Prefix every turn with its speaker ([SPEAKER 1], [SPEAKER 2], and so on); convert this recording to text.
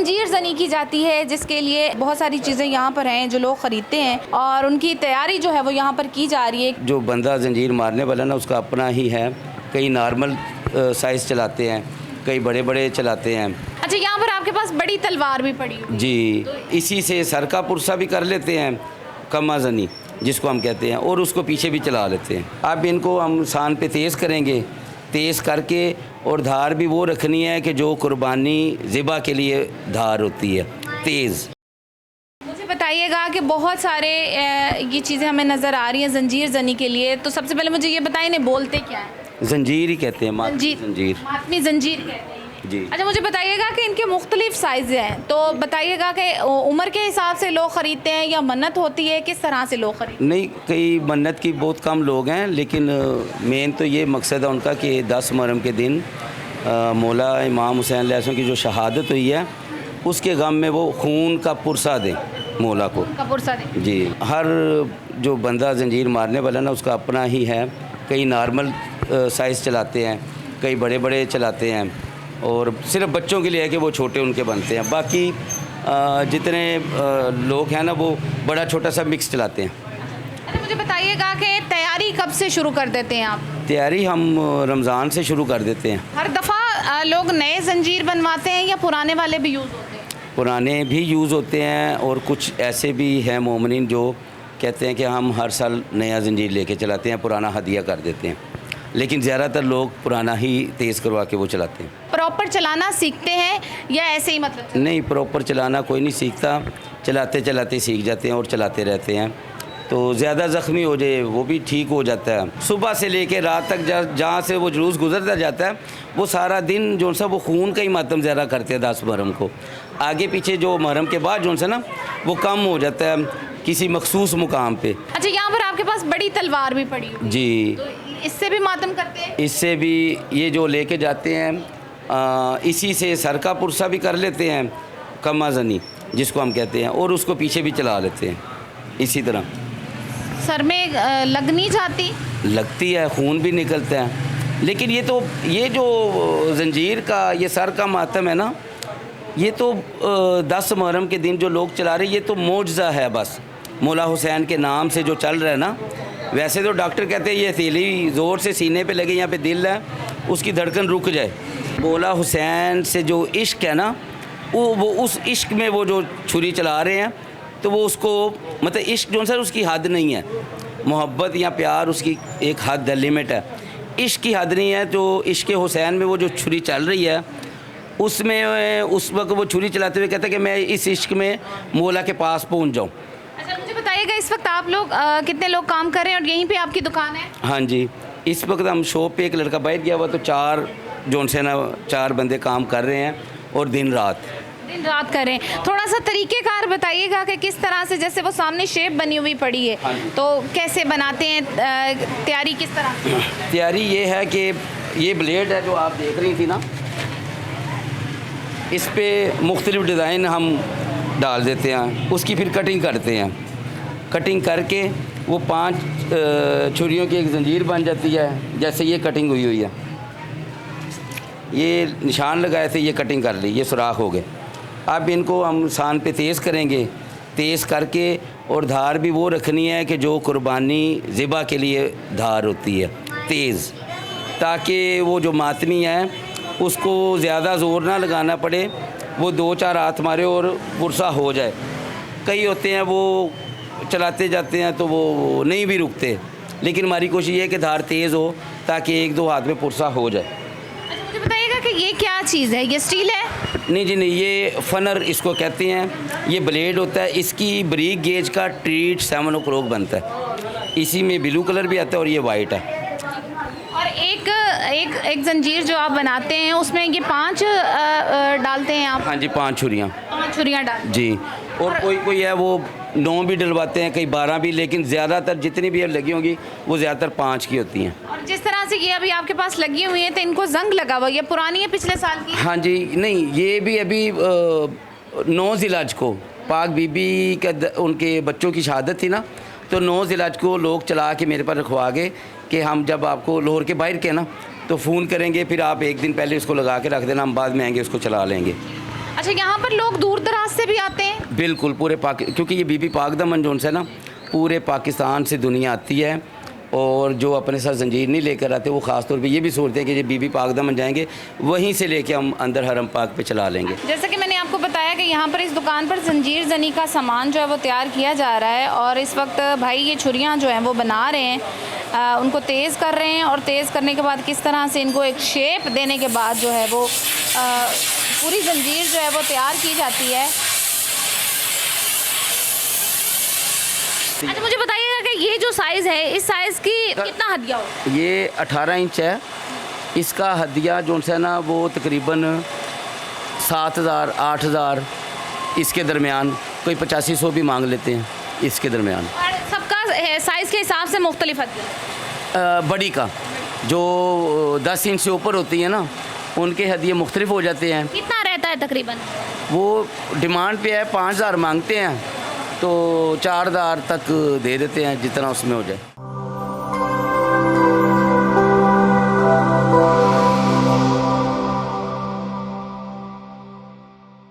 [SPEAKER 1] जंजीर जनी की जाती है, जिसके लिए बहुत सारी चीज़ें यहाँ पर हैं जो लोग ख़रीदते हैं और उनकी तैयारी जो है वो यहाँ पर की जा रही है।
[SPEAKER 2] जो बंदा जंजीर मारने वाला ना उसका अपना ही है, कई नॉर्मल साइज़ चलाते हैं, कई बड़े बड़े चलाते हैं।
[SPEAKER 1] अच्छा, यहाँ पर आपके पास बड़ी तलवार भी पड़ी हुई है।
[SPEAKER 2] जी, इसी से सर का पुरसा भी कर लेते हैं, कमा जनी जिसको हम कहते हैं, और उसको पीछे भी चला लेते हैं। अब इनको हम सान पे तेज़ करेंगे, तेज़ करके, और धार भी वो रखनी है कि जो कुर्बानी ज़िबा के लिए धार होती है, तेज़।
[SPEAKER 1] मुझे बताइएगा कि बहुत सारे ये चीज़ें हमें नज़र आ रही हैं जंजीर जनी के लिए, तो सबसे पहले मुझे ये बताइए इन्हें बोलते क्या है?
[SPEAKER 2] जंजीर ही कहते हैं, मातमी जंजीर।
[SPEAKER 1] मातमी जंजीर कहते हैं
[SPEAKER 2] जी।
[SPEAKER 1] अच्छा, मुझे बताइएगा कि इनके मुख्तलिफ साइज़ हैं, तो बताइएगा कि उम्र के हिसाब से लोग ख़रीदते हैं या मन्नत होती है, किस तरह से लोग खरीदते हैं?
[SPEAKER 2] नहीं, कई मन्नत की बहुत कम लोग हैं, लेकिन मेन तो ये मकसद है उनका कि 10 मुहर्रम के दिन मौला इमाम हुसैन अलैहिस्सलाम की जो शहादत हुई है उसके गम में वो खून का पुरसा दें मौला को।
[SPEAKER 1] का पुरसा दें।
[SPEAKER 2] जी, हर जो बंदा जंजीर मारने वाला ना उसका अपना ही है, कई नॉर्मल साइज़ चलाते हैं, कई बड़े बड़े चलाते हैं, और सिर्फ बच्चों के लिए है कि वो छोटे उनके बनते हैं। बाकी जितने लोग हैं ना वो बड़ा छोटा सा मिक्स चलाते हैं।
[SPEAKER 1] अच्छा, मुझे बताइएगा कि तैयारी कब से शुरू कर देते हैं आप?
[SPEAKER 2] तैयारी हम रमज़ान से शुरू कर देते हैं।
[SPEAKER 1] हर दफ़ा लोग नए जंजीर बनवाते हैं या पुराने वाले भी यूज़ होते हैं?
[SPEAKER 2] पुराने भी यूज़ होते हैं, और कुछ ऐसे भी हैं मोमिनीन जो कहते हैं कि हम हर साल नया जंजीर लेके चलाते हैं, पुराना हदिया कर देते हैं, लेकिन ज़्यादातर लोग पुराना ही तेज़ करवा के वो चलाते हैं।
[SPEAKER 1] प्रॉपर चलाना सीखते हैं या ऐसे ही मतलब?
[SPEAKER 2] नहीं, प्रॉपर चलाना कोई नहीं सीखता, चलाते चलाते सीख जाते हैं और चलाते रहते हैं। तो ज़्यादा ज़ख्मी हो जाए वो भी ठीक हो जाता है। सुबह से लेकर रात तक जहाँ से वो जुलूस गुजरता जाता है वो सारा दिन जो सा वो खून का ही मातम ज़्यादा करते हैं 10 मुहर्रम को। आगे पीछे जो मुहर्रम के बाद जो सा ना वो कम हो जाता है किसी मखसूस मुकाम पे।
[SPEAKER 1] अच्छा, यहाँ पर आपके पास बड़ी तलवार भी पड़ी हुई है।
[SPEAKER 2] जी,
[SPEAKER 1] तो इससे भी मातम करते हैं?
[SPEAKER 2] इससे भी ये जो लेके जाते हैं इसी से सर का पुरसा भी कर लेते हैं, कमा जनी जिसको हम कहते हैं, और उसको पीछे भी चला लेते हैं। इसी तरह
[SPEAKER 1] सर में लग नहीं जाती?
[SPEAKER 2] लगती है, खून भी निकलता है, लेकिन ये जो जंजीर का ये सर का मातम है ना, ये तो 10 मुहर्रम के दिन जो लोग चला रहे, ये तो मौजज़ा है बस। मौला हुसैन के नाम से जो चल रहा है ना, वैसे तो डॉक्टर कहते हैं ये हथेली ज़ोर से सीने पे लगे, यहाँ पे दिल है, उसकी धड़कन रुक जाए। मौला हुसैन से जो इश्क है ना, वो उस इश्क में वो जो छुरी चला रहे हैं, तो वो उसको मतलब इश्क जो सर उसकी हद नहीं है, मोहब्बत या प्यार उसकी एक हद है, लिमिट है। इश्क की हद नहीं है, तो इश्क हुसैन में वो जो छुरी चल रही है उसमें उस वक्त वो छुरी चलाते हुए कहते हैं कि मैं इस इश्क में मौला के पास पहुंच जाऊं।
[SPEAKER 1] अच्छा, मुझे बताइएगा इस वक्त आप लोग कितने लोग काम कर रहे हैं और यहीं पे आपकी दुकान है?
[SPEAKER 2] हाँ जी, इस वक्त हम शॉप पे एक लड़का बैठ गया हुआ, तो 4 बंदे काम कर रहे हैं, और दिन रात
[SPEAKER 1] कर रहे हैं। थोड़ा सा तरीक़ेकार बताइएगा कि किस तरह से, जैसे वो सामने शेप बनी हुई पड़ी है, तो कैसे बनाते हैं, तैयारी किस तरह?
[SPEAKER 2] तैयारी ये है कि ये ब्लेड है जो आप देख रही थी ना, इस पे मुख्तलिफ़ डिज़ाइन हम डाल देते हैं, उसकी फिर कटिंग करते हैं। कटिंग करके वो 5 छुरियों की एक जंजीर बन जाती है। जैसे ये कटिंग हुई है, ये निशान लगाए थे, ये कटिंग कर ली, ये सुराख हो गए। अब इनको हम सान पे तेज़ करेंगे, तेज़ करके, और धार भी वो रखनी है कि जो कुर्बानी ज़िबा के लिए धार होती है, तेज़, ताकि वो जो मातमी है उसको ज़्यादा ज़ोर ना लगाना पड़े, वो 2-4 हाथ मारे और पुरसा हो जाए। कई होते हैं वो चलाते जाते हैं तो वो नहीं भी रुकते, लेकिन हमारी कोशिश ये है कि धार तेज़ हो ताकि 1-2 हाथ में पुरसा हो जाए।
[SPEAKER 1] अच्छा, मुझे बताइएगा कि ये क्या चीज़ है? ये स्टील है?
[SPEAKER 2] नहीं जी नहीं, ये फनर इसको कहते हैं। ये ब्लेड होता है, इसकी बरीक गेज का ट्रीट 7 o'clock बनता है। इसी में ब्लू कलर भी आता है और ये वाइट है।
[SPEAKER 1] और एक जंजीर जो आप बनाते हैं उसमें ये 5 डालते हैं आप?
[SPEAKER 2] हाँ जी, 5 छुरियाँ।
[SPEAKER 1] 5 छुरियाँ डालते
[SPEAKER 2] जी, और कोई है वो 9 भी डलवाते हैं, कई 12 भी, लेकिन ज़्यादातर जितनी भी लगी होंगी वो ज़्यादातर 5 की होती हैं।
[SPEAKER 1] और जिस तरह से ये अभी आपके पास लगी हुई हैं, तो इनको जंग लगा हुआ, ये पुरानी है पिछले साल की?
[SPEAKER 2] हाँ जी, नहीं, ये भी अभी 9 ज़िलहज को पाक बीबी का उनके बच्चों की शहादत थी ना, तो 9 ज़िलहज को लोग चला के मेरे पर रखवा गए कि हम जब आपको लाहौर के बाहर के ना तो फ़ोन करेंगे, फिर आप एक दिन पहले उसको लगा के रख देना, हम बाद में आएंगे उसको चला लेंगे।
[SPEAKER 1] अच्छा, यहाँ पर लोग दूर दराज से भी आते हैं?
[SPEAKER 2] बिल्कुल, पूरे क्योंकि ये बीबी पाक दमन जोन से ना पूरे पाकिस्तान से दुनिया आती है, और जो अपने साथ जंजीर नहीं लेकर आते वो ख़ास तौर पे ये भी सोचते हैं कि जब बीबी पाक दमन जाएंगे वहीं से लेके हम अंदर हरम पाक पे चला लेंगे।
[SPEAKER 1] जैसे कि मैंने आपको बताया कि यहाँ पर इस दुकान पर जंजीर जनी का सामान जो है वो तैयार किया जा रहा है, और इस वक्त भाई ये छुरियाँ जो हैं वो बना रहे हैं, उनको तेज़ कर रहे हैं, और तेज़ करने के बाद किस तरह से इनको एक शेप देने के बाद जो है वो पूरी जंजीर जो है वो तैयार की जाती है। अच्छा, मुझे बताइएगा कि ये जो साइज़ है, इस साइज़ की कितना हदिया हो?
[SPEAKER 2] ये 18 इंच है। इसका हदिया जो है ना वो तकरीबन 7,000 8,000 इसके दरमियान, कोई 8500 भी मांग लेते हैं इसके दरमियान।
[SPEAKER 1] और सबका साइज़ के हिसाब से मुख्तलिफ हदिया?
[SPEAKER 2] बड़ी का जो 10 इंच से ऊपर होती है ना उनके हदिये मुख्तलिफ हो जाते हैं।
[SPEAKER 1] कितना रहता है तकरीबन?
[SPEAKER 2] वो डिमांड पे है, 5,000 मांगते हैं तो 4,000 तक दे देते हैं, जितना उसमें हो जाए।